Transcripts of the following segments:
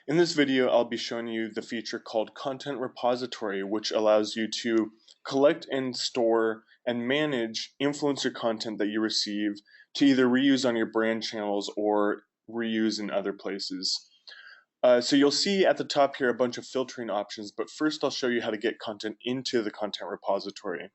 In this video, I'll be showing you the feature called Content Repository, which allows you to collect and store and manage influencer content that you receive to either reuse on your brand channels or reuse in other places. So you'll see at the top here a bunch of filtering options, but first I'll show you how to get content into the content repository.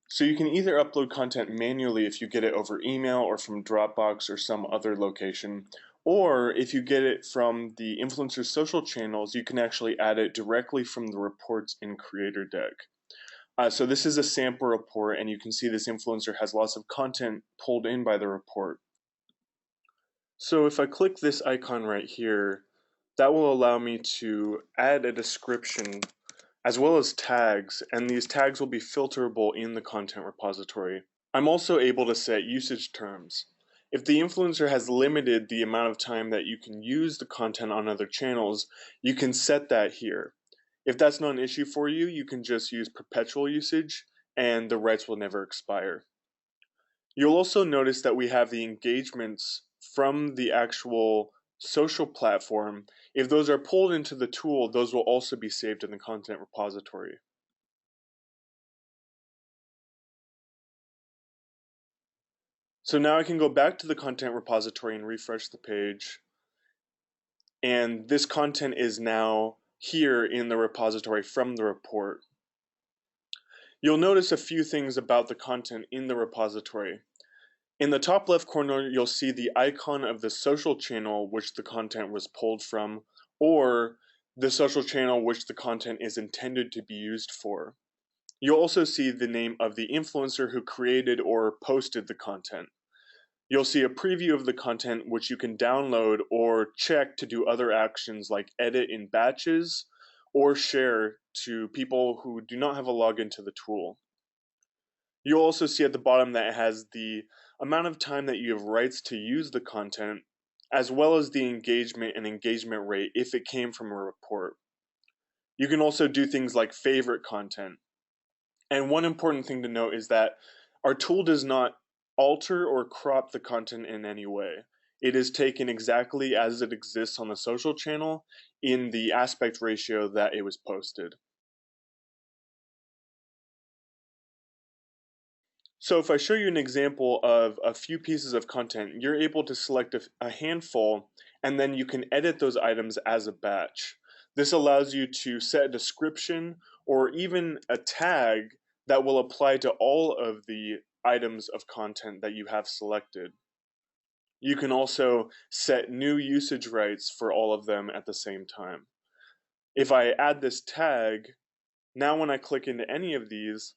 So you can either upload content manually if you get it over email or from Dropbox or some other location, or if you get it from the influencer's social channels, you can actually add it directly from the reports in Creator Deck. So this is a sample report, and you can see this influencer has lots of content pulled in by the report. So if I click this icon right here, that will allow me to add a description as well as tags, and these tags will be filterable in the content repository. I'm also able to set usage terms. If the influencer has limited the amount of time that you can use the content on other channels, you can set that here. If that's not an issue for you, you can just use perpetual usage and the rights will never expire. You'll also notice that we have the engagements from the actual social platform. If those are pulled into the tool, those will also be saved in the content repository. So now I can go back to the content repository and refresh the page. And this content is now here in the repository from the report. You'll notice a few things about the content in the repository. In the top left corner, you'll see the icon of the social channel which the content was pulled from, or the social channel which the content is intended to be used for. You'll also see the name of the influencer who created or posted the content. You'll see a preview of the content which you can download or check to do other actions like edit in batches or share to people who do not have a login to the tool. You'll also see at the bottom that it has the amount of time that you have rights to use the content, as well as the engagement and engagement rate if it came from a report. You can also do things like favorite content. And one important thing to note is that our tool does not alter or crop the content in any way. It is taken exactly as it exists on the social channel in the aspect ratio that it was posted. So if I show you an example of a few pieces of content, you're able to select a handful and then you can edit those items as a batch. This allows you to set a description or even a tag that will apply to all of the items of content that you have selected. You can also set new usage rights for all of them at the same time. If I add this tag, now when I click into any of these,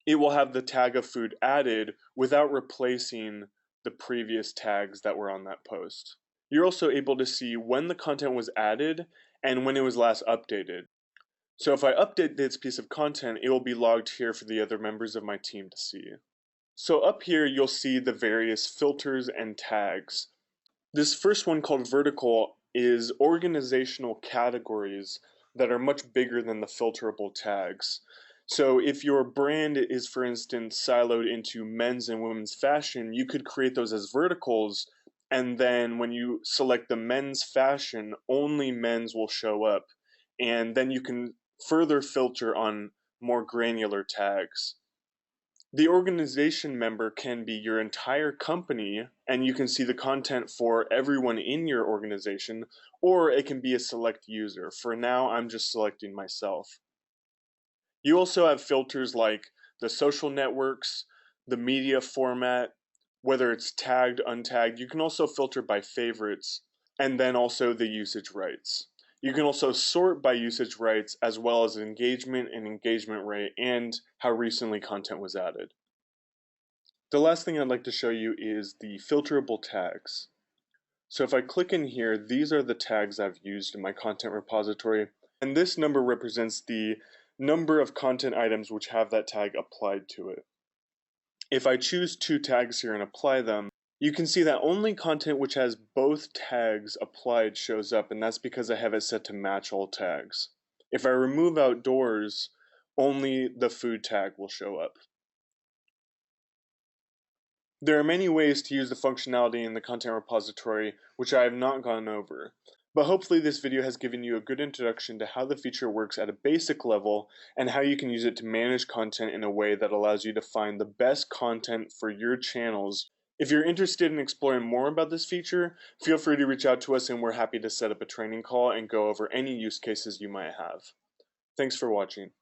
it will have the tag of food added without replacing the previous tags that were on that post. You're also able to see when the content was added and when it was last updated. So if I update this piece of content, it will be logged here for the other members of my team to see. So up here, you'll see the various filters and tags. This first one called vertical is organizational categories that are much bigger than the filterable tags. So if your brand is, for instance, siloed into men's and women's fashion, you could create those as verticals, and then when you select the men's fashion, only men's will show up, and then you can further filter on more granular tags. The organization member can be your entire company, and you can see the content for everyone in your organization, or it can be a select user. For now, I'm just selecting myself. You also have filters like the social networks, the media format, whether it's tagged, untagged. You can also filter by favorites, and then also the usage rights. You can also sort by usage rights as well as engagement and engagement rate and how recently content was added. The last thing I'd like to show you is the filterable tags. So if I click in here, these are the tags I've used in my content repository, and this number represents the number of content items which have that tag applied to it. If I choose two tags here and apply them, you can see that only content which has both tags applied shows up, and that's because I have it set to match all tags. If I remove outdoors, only the food tag will show up. There are many ways to use the functionality in the content repository, which I have not gone over. But hopefully this video has given you a good introduction to how the feature works at a basic level and how you can use it to manage content in a way that allows you to find the best content for your channels. If you're interested in exploring more about this feature, feel free to reach out to us and we're happy to set up a training call and go over any use cases you might have. Thanks for watching.